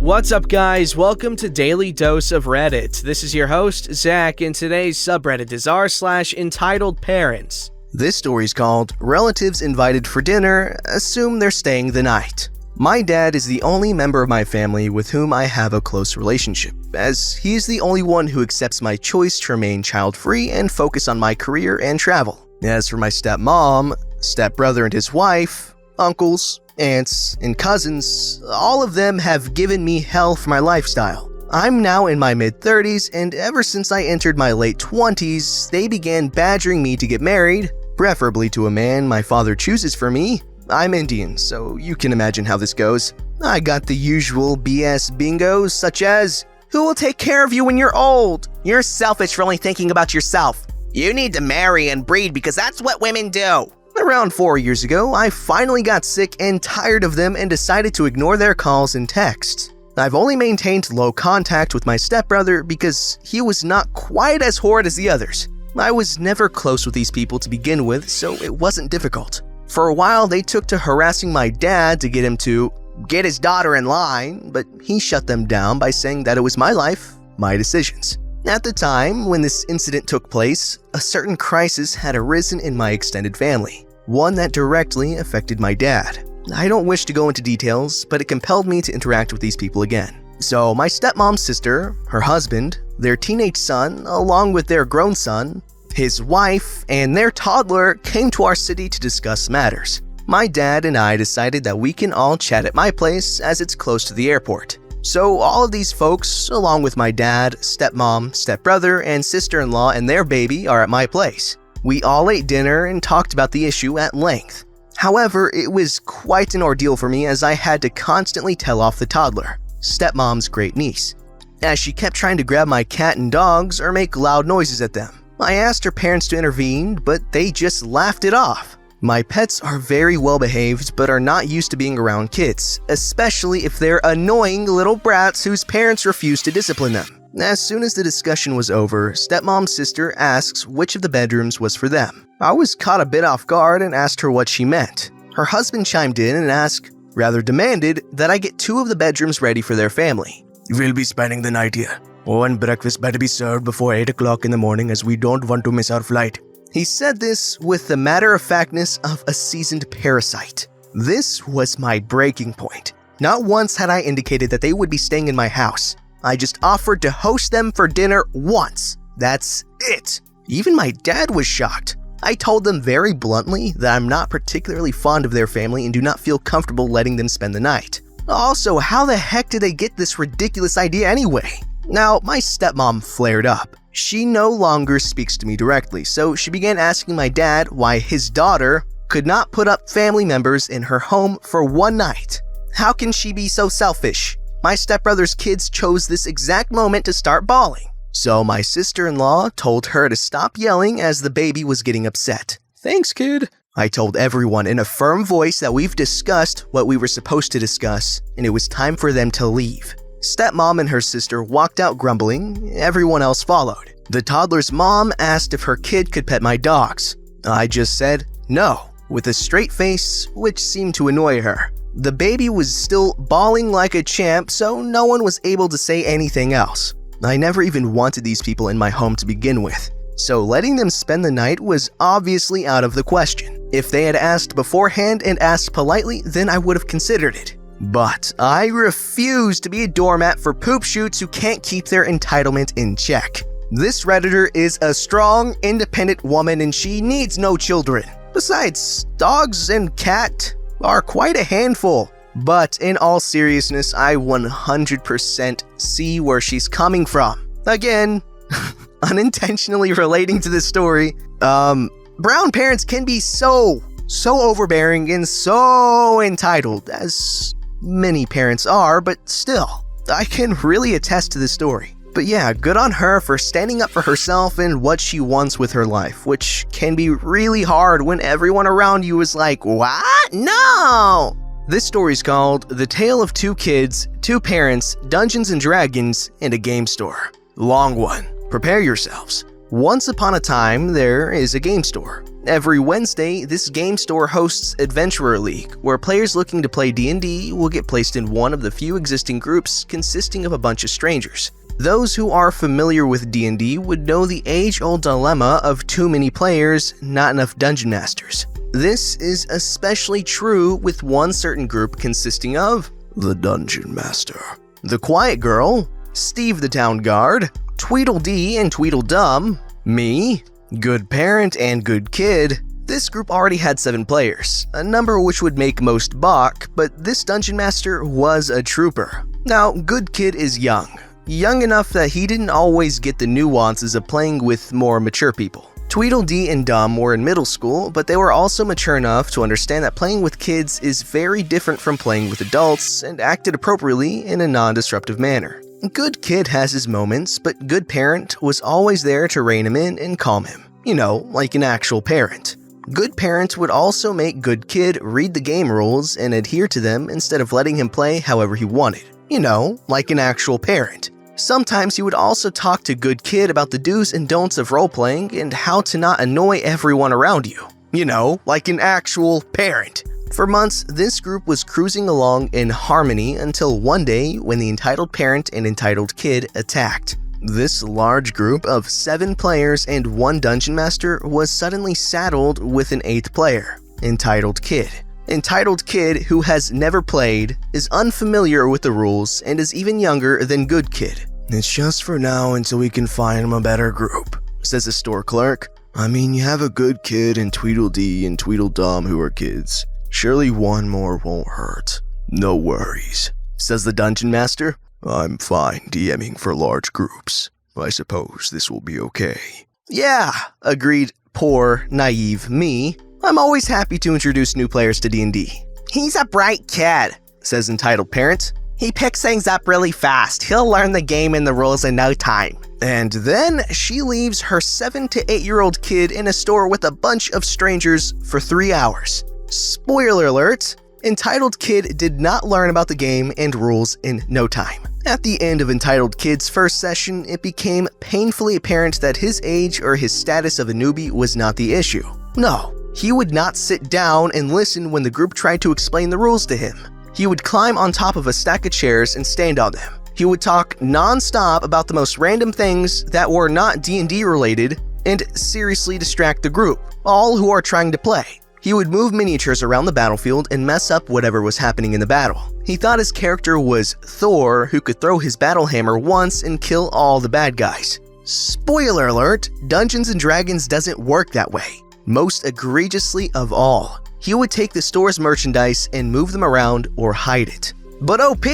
What's up, guys? Welcome to Daily Dose of Reddit. This is your host, Zach, and today's subreddit is r/EntitledParents. This story's called Relatives Invited for Dinner Assume They're Staying the Night. My dad is the only member of my family with whom I have a close relationship, as he is the only one who accepts my choice to remain child-free and focus on my career and travel. As for my stepmom, stepbrother and his wife, uncles, aunts, and cousins, all of them have given me hell for my lifestyle. I'm now in my mid-30s, and ever since I entered my late 20s, they began badgering me to get married, preferably to a man my father chooses for me. I'm Indian, so you can imagine how this goes. I got the usual BS bingos, such as, "Who will take care of you when you're old? You're selfish for only thinking about yourself. You need to marry and breed because that's what women do." Around 4 years ago, I finally got sick and tired of them and decided to ignore their calls and texts. I've only maintained low contact with my stepbrother because he was not quite as horrid as the others. I was never close with these people to begin with, so it wasn't difficult. For a while, they took to harassing my dad to get him to get his daughter in line, but he shut them down by saying that it was my life, my decisions. At the time when this incident took place, a certain crisis had arisen in my extended family, one that directly affected my dad. I don't wish to go into details, but it compelled me to interact with these people again. So my stepmom's sister, her husband, their teenage son, along with their grown son, his wife, and their toddler came to our city to discuss matters. My dad and I decided that we can all chat at my place as it's close to the airport. So all of these folks, along with my dad, stepmom, stepbrother, and sister-in-law and their baby are at my place. We all ate dinner and talked about the issue at length. However, it was quite an ordeal for me as I had to constantly tell off the toddler, stepmom's great niece, as she kept trying to grab my cat and dogs or make loud noises at them. I asked her parents to intervene, but they just laughed it off. My pets are very well behaved but are not used to being around kids, especially if they're annoying little brats whose parents refuse to discipline them. As soon as the discussion was over, stepmom's sister asks which of the bedrooms was for them. I was caught a bit off guard and asked her what she meant. Her husband chimed in and demanded that I get 2 of the bedrooms ready for their family. "We'll be spending the night here. And breakfast better be served before 8 o'clock in the morning as we don't want to miss our flight." He said this with the matter-of-factness of a seasoned parasite. This was my breaking point. Not once had I indicated that they would be staying in my house. I just offered to host them for dinner once. That's it. Even my dad was shocked. I told them very bluntly that I'm not particularly fond of their family and do not feel comfortable letting them spend the night. Also, how the heck did they get this ridiculous idea anyway? Now, my stepmom flared up. She no longer speaks to me directly, so she began asking my dad why his daughter could not put up family members in her home for one night. How can she be so selfish? My stepbrother's kids chose this exact moment to start bawling. So my sister-in-law told her to stop yelling as the baby was getting upset. "Thanks, kid." I told everyone in a firm voice that we've discussed what we were supposed to discuss, and it was time for them to leave. Stepmom and her sister walked out grumbling. Everyone else followed. The toddler's mom asked if her kid could pet my dogs. I just said no, with a straight face, which seemed to annoy her. The baby was still bawling like a champ, so no one was able to say anything else. I never even wanted these people in my home to begin with, so letting them spend the night was obviously out of the question. If they had asked beforehand and asked politely, then I would have considered it. But I refuse to be a doormat for poop shoots who can't keep their entitlement in check. This Redditor is a strong, independent woman and she needs no children. Besides, dogs and cat are quite a handful. But in all seriousness, I 100% see where she's coming from. Again, unintentionally relating to this story, brown parents can be so overbearing and so entitled, as many parents are, but still, I can really attest to this story. But yeah, good on her for standing up for herself and what she wants with her life, which can be really hard when everyone around you is like, "What? No!" This story's called The Tale of 2 Kids, 2 Parents, Dungeons & Dragons, and a Game Store. Long one. Prepare yourselves. Once upon a time, there is a game store. Every Wednesday, this game store hosts Adventurer League, where players looking to play D&D will get placed in one of the few existing groups consisting of a bunch of strangers. Those who are familiar with D&D would know the age-old dilemma of too many players, not enough dungeon masters. This is especially true with one certain group consisting of the Dungeon Master, the Quiet Girl, Steve the Town Guard, Tweedledee and Tweedledum, me, Good Parent and Good Kid. This group already had 7 players, a number which would make most balk, but this Dungeon Master was a trooper. Now, Good Kid is young enough that he didn't always get the nuances of playing with more mature people. Tweedledee and Dum were in middle school, but they were also mature enough to understand that playing with kids is very different from playing with adults and acted appropriately in a non-disruptive manner. Good Kid has his moments, but Good Parent was always there to rein him in and calm him. You know, like an actual parent. Good Parent would also make Good Kid read the game rules and adhere to them instead of letting him play however he wanted. You know, like an actual parent. Sometimes he would also talk to Good Kid about the do's and don'ts of role-playing and how to not annoy everyone around you. You know, like an actual parent. For months, this group was cruising along in harmony until one day when the Entitled Parent and Entitled Kid attacked. This large group of 7 players and 1 Dungeon Master was suddenly saddled with an 8th player, Entitled Kid. Entitled Kid, who has never played, is unfamiliar with the rules, and is even younger than Good Kid. "It's just for now until we can find him a better group," says the store clerk. "I mean, you have a Good Kid and Tweedledee and Tweedledum who are kids. Surely one more won't hurt." "No worries," says the Dungeon Master. "I'm fine DMing for large groups. I suppose this will be okay." "Yeah," agreed poor, naive me. "I'm always happy to introduce new players to D&D. He's a bright kid," says Entitled Parent. "He picks things up really fast. He'll learn the game and the rules in no time." And then she leaves her 7 to 8-year-old kid in a store with a bunch of strangers for 3 hours. Spoiler alert, Entitled Kid did not learn about the game and rules in no time. At the end of Entitled Kid's first session, it became painfully apparent that his age or his status of a newbie was not the issue. No, he would not sit down and listen when the group tried to explain the rules to him. He would climb on top of a stack of chairs and stand on them. He would talk non-stop about the most random things that were not D&D related and seriously distract the group, all who are trying to play. He would move miniatures around the battlefield and mess up whatever was happening in the battle. He thought his character was Thor, who could throw his battle hammer once and kill all the bad guys. Spoiler alert, Dungeons & Dragons doesn't work that way. Most egregiously of all, he would take the store's merchandise and move them around or hide it. "But OP,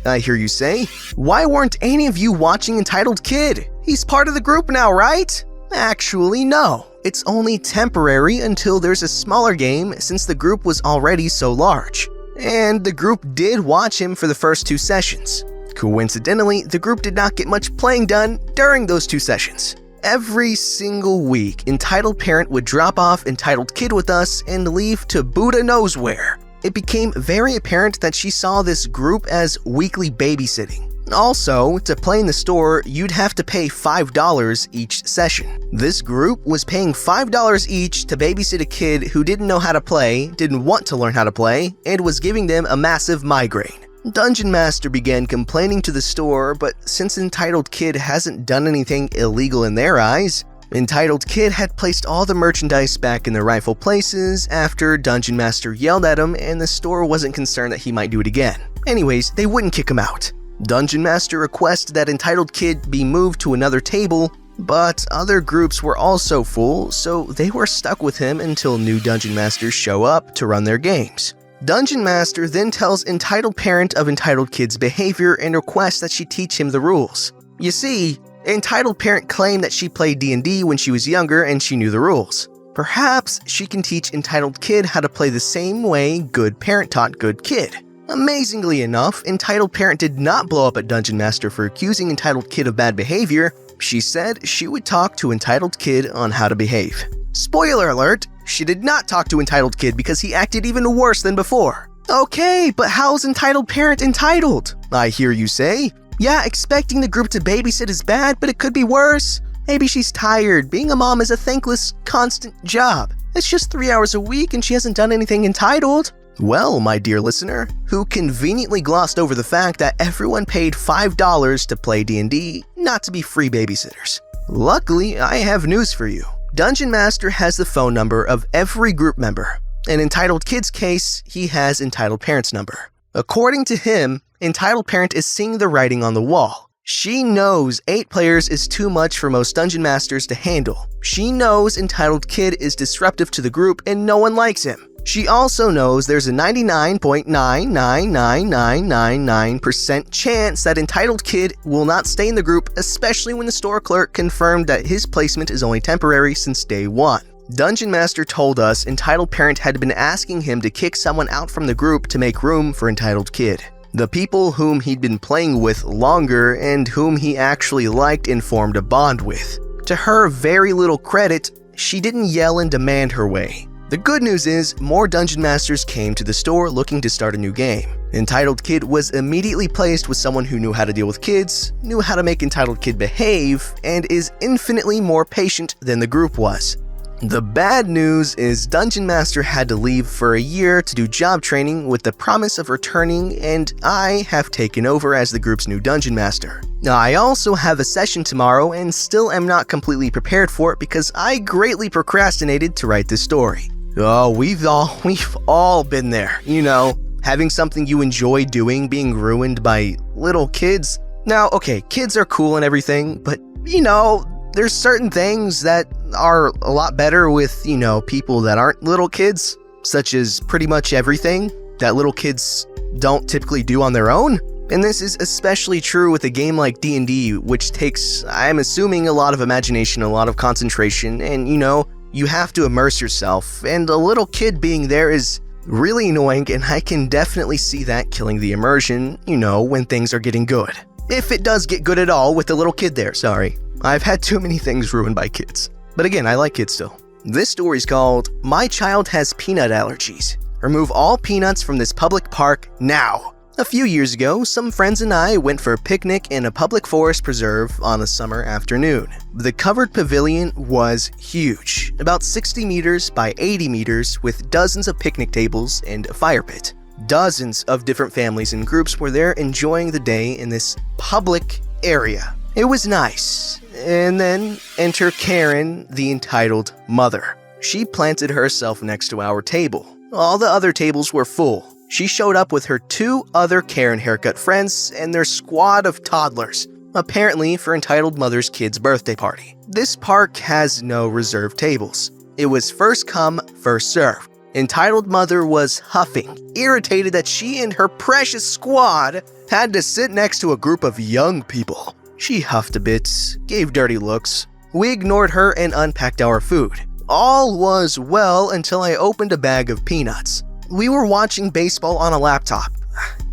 I hear you say, why weren't any of you watching Entitled Kid? He's part of the group now, right?" Actually, no. It's only temporary until there's a smaller game since the group was already so large. And the group did watch him for the first 2 sessions. Coincidentally, the group did not get much playing done during those 2 sessions. Every single week, Entitled Parent would drop off Entitled Kid with us and leave to Buddha knows where. It became very apparent that she saw this group as weekly babysitting. Also, to play in the store, you'd have to pay $5 each session. This group was paying $5 each to babysit a kid who didn't know how to play, didn't want to learn how to play, and was giving them a massive migraine. Dungeon Master began complaining to the store, but since Entitled Kid hasn't done anything illegal in their eyes, Entitled Kid had placed all the merchandise back in their rightful places after Dungeon Master yelled at him and the store wasn't concerned that he might do it again. Anyways, they wouldn't kick him out. Dungeon Master requested that Entitled Kid be moved to another table, but other groups were also full, so they were stuck with him until new Dungeon Masters show up to run their games. Dungeon Master then tells Entitled Parent of Entitled Kid's behavior and requests that she teach him the rules. You see, Entitled Parent claimed that she played D&D when she was younger and she knew the rules. Perhaps she can teach Entitled Kid how to play the same way Good Parent taught Good Kid. Amazingly enough, Entitled Parent did not blow up at Dungeon Master for accusing Entitled Kid of bad behavior. She said she would talk to Entitled Kid on how to behave. Spoiler alert, she did not talk to Entitled Kid because he acted even worse than before. Okay, but how's Entitled Parent entitled? I hear you say. Yeah, expecting the group to babysit is bad, but it could be worse. Maybe she's tired. Being a mom is a thankless, constant job. It's just 3 hours a week and she hasn't done anything entitled. Well, my dear listener, who conveniently glossed over the fact that everyone paid $5 to play D&D, not to be free babysitters. Luckily, I have news for you. Dungeon Master has the phone number of every group member. In Entitled Kid's case, he has Entitled Parents' number. According to him, Entitled Parent is seeing the writing on the wall. She knows 8 players is too much for most Dungeon Masters to handle. She knows Entitled Kid is disruptive to the group and no one likes him. She also knows there's a 99.999999% chance that Entitled Kid will not stay in the group, especially when the store clerk confirmed that his placement is only temporary since day 1. Dungeon Master told us Entitled Parent had been asking him to kick someone out from the group to make room for Entitled Kid. The people whom he'd been playing with longer and whom he actually liked and formed a bond with. To her very little credit, she didn't yell and demand her way. The good news is, more Dungeon Masters came to the store looking to start a new game. Entitled Kid was immediately placed with someone who knew how to deal with kids, knew how to make Entitled Kid behave, and is infinitely more patient than the group was. The bad news is Dungeon Master had to leave for a year to do job training with the promise of returning, and I have taken over as the group's new Dungeon Master. I also have a session tomorrow and still am not completely prepared for it because I greatly procrastinated to write this story. Oh, we've all been there, you know, having something you enjoy doing being ruined by little kids. Now, okay, kids are cool and everything, but you know, there's certain things that are a lot better with, you know, people that aren't little kids, such as pretty much everything that little kids don't typically do on their own. And this is especially true with a game like D&D, which takes, I'm assuming, a lot of imagination, a lot of concentration, and, you know, you have to immerse yourself, and a little kid being there is really annoying, and I can definitely see that killing the immersion, you know, when things are getting good. If it does get good at all with the little kid there, sorry. I've had too many things ruined by kids. But again, I like kids still. This story's called, My Child Has Peanut Allergies. Remove all peanuts from this public park now. A few years ago, some friends and I went for a picnic in a public forest preserve on a summer afternoon. The covered pavilion was huge, about 60 meters by 80 meters with dozens of picnic tables and a fire pit. Dozens of different families and groups were there enjoying the day in this public area. It was nice. And then enter Karen, the entitled mother. She planted herself next to our table. All the other tables were full. She showed up with her 2 other Karen haircut friends and their squad of toddlers, apparently for entitled mother's kid's birthday party. This park has no reserved tables. It was first come, first served. Entitled mother was huffing, irritated that she and her precious squad had to sit next to a group of young people. She huffed a bit, gave dirty looks. We ignored her and unpacked our food. All was well until I opened a bag of peanuts. We were watching baseball on a laptop.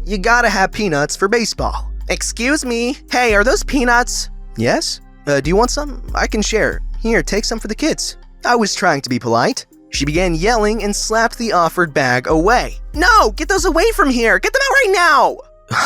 You gotta have peanuts for baseball. Excuse me? Hey, are those peanuts? Yes? Do you want some? I can share. Here, take some for the kids. I was trying to be polite. She began yelling and slapped the offered bag away. No, get those away from here. Get them out right now.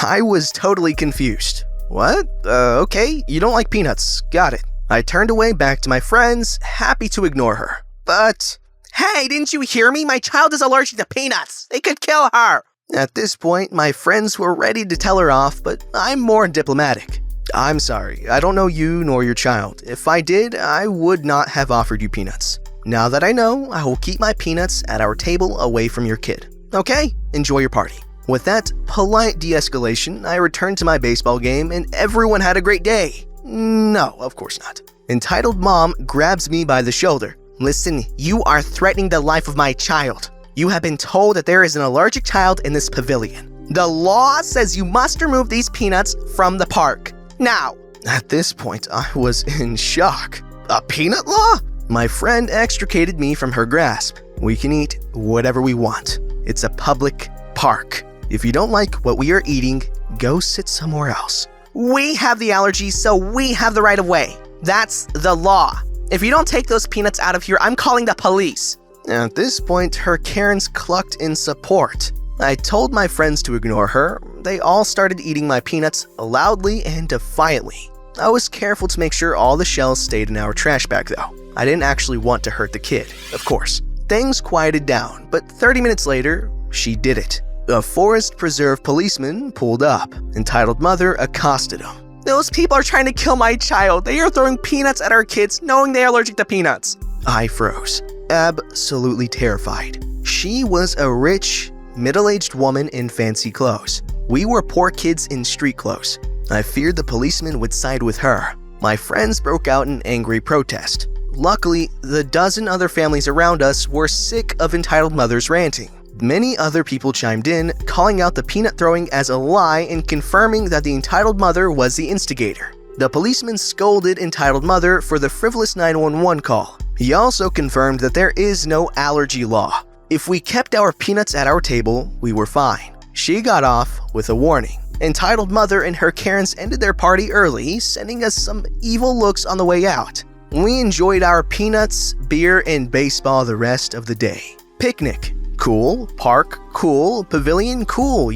I was totally confused. What? Okay, you don't like peanuts. Got it. I turned away back to my friends, happy to ignore her. But, hey, didn't you hear me? My child is allergic to peanuts. They could kill her. At this point, my friends were ready to tell her off, but I'm more diplomatic. I'm sorry, I don't know you nor your child. If I did, I would not have offered you peanuts. Now that I know, I will keep my peanuts at our table away from your kid. Okay? Enjoy your party. With that polite de-escalation, I returned to my baseball game and everyone had a great day. No, of course not. Entitled mom grabs me by the shoulder. Listen, you are threatening the life of my child. You have been told that there is an allergic child in this pavilion. The law says you must remove these peanuts from the park. Now. At this point, I was in shock. A peanut law? My friend extricated me from her grasp. We can eat whatever we want. It's a public park. If you don't like what we are eating, go sit somewhere else. We have the allergies, so we have the right of way. That's the law. If you don't take those peanuts out of here, I'm calling the police. At this point, her Karens clucked in support. I told my friends to ignore her. They all started eating my peanuts loudly and defiantly. I was careful to make sure all the shells stayed in our trash bag though. I didn't actually want to hurt the kid, of course. Things quieted down, but 30 minutes later, she did it. A forest preserve policeman pulled up. Entitled mother accosted him. "Those people are trying to kill my child. They are throwing peanuts at our kids, knowing they are allergic to peanuts." I froze, absolutely terrified. She was a rich, middle-aged woman in fancy clothes. We were poor kids in street clothes. I feared the policeman would side with her. My friends broke out in angry protest. Luckily, the dozen other families around us were sick of entitled mothers ranting. Many other people chimed in, calling out the peanut throwing as a lie and confirming that the entitled mother was the instigator. The policeman scolded entitled mother for the frivolous 911 call. He also confirmed that there is no allergy law. If we kept our peanuts at our table, we were fine. She got off with a warning. Entitled mother and her Karens ended their party early, sending us some evil looks on the way out. We enjoyed our peanuts, beer, and baseball the rest of the day. Picnic. Cool. Park. Cool. Pavilion. Cool.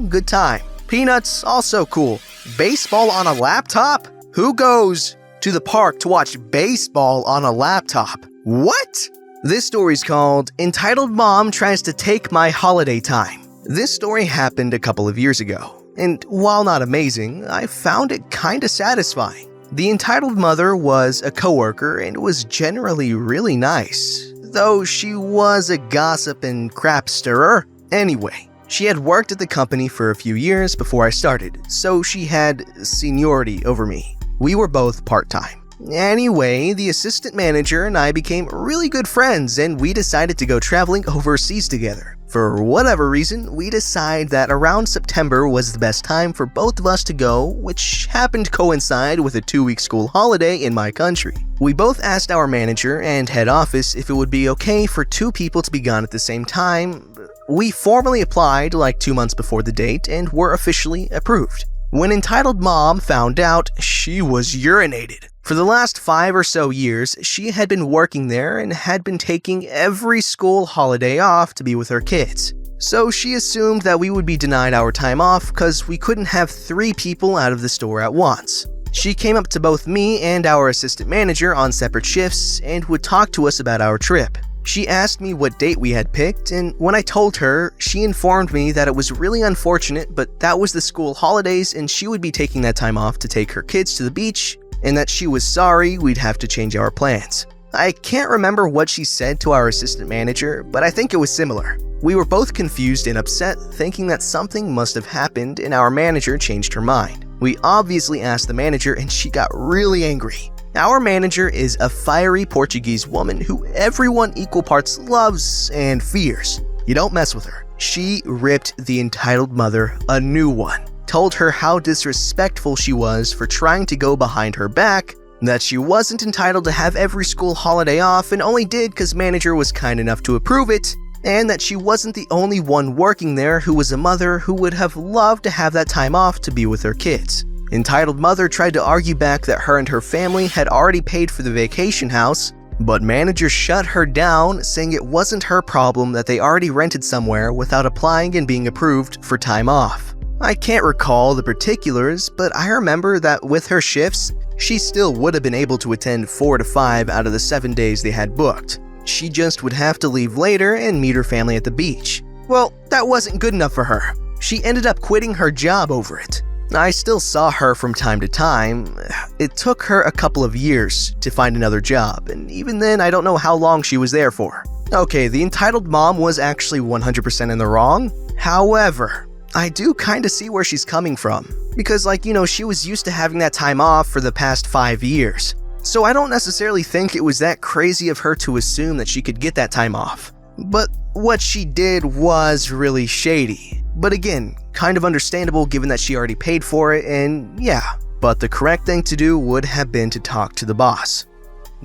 Good time. Peanuts. Also cool. Baseball on a laptop? Who goes to the park to watch baseball on a laptop? What? This story's called Entitled Mom Tries to Take My Holiday Time. This story happened a couple of years ago, and while not amazing, I found it kinda satisfying. The entitled mother was a coworker and was generally really nice, though she was a gossip and crap stirrer. Anyway, she had worked at the company for a few years before I started, so she had seniority over me. We were both part-time. Anyway, the assistant manager and I became really good friends and we decided to go traveling overseas together. For whatever reason, we decided that around September was the best time for both of us to go, which happened to coincide with a 2-week school holiday in my country. We both asked our manager and head office if it would be okay for 2 people to be gone at the same time. We formally applied like 2 months before the date and were officially approved. When entitled mom found out, she was urinated. For the last 5 or so years, she had been working there and had been taking every school holiday off to be with her kids. So she assumed that we would be denied our time off because we couldn't have 3 people out of the store at once. She came up to both me and our assistant manager on separate shifts and would talk to us about our trip. She asked me what date we had picked, and when I told her, she informed me that it was really unfortunate, but that was the school holidays and she would be taking that time off to take her kids to the beach, and that she was sorry we'd have to change our plans. I can't remember what she said to our assistant manager, but I think it was similar. We were both confused and upset, thinking that something must have happened and our manager changed her mind. We obviously asked the manager and she got really angry. Our manager is a fiery Portuguese woman who everyone equal parts loves and fears. You don't mess with her. She ripped the entitled mother a new one. Told her how disrespectful she was for trying to go behind her back, that she wasn't entitled to have every school holiday off and only did because manager was kind enough to approve it, and that she wasn't the only one working there who was a mother who would have loved to have that time off to be with her kids. Entitled mother tried to argue back that her and her family had already paid for the vacation house, but manager shut her down, saying it wasn't her problem that they already rented somewhere without applying and being approved for time off. I can't recall the particulars, but I remember that with her shifts, she still would have been able to attend 4 to 5 out of the 7 days they had booked. She just would have to leave later and meet her family at the beach. Well, that wasn't good enough for her. She ended up quitting her job over it. I still saw her from time to time. It took her a couple of years to find another job, and even then I don't know how long she was there for. Okay, the entitled mom was actually 100% in the wrong. However, I do kinda see where she's coming from. Because she was used to having that time off for the past 5 years. So I don't necessarily think it was that crazy of her to assume that she could get that time off. But what she did was really shady. But again, kind of understandable given that she already paid for it, and yeah. But the correct thing to do would have been to talk to the boss.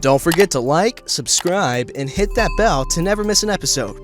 Don't forget to like, subscribe, and hit that bell to never miss an episode.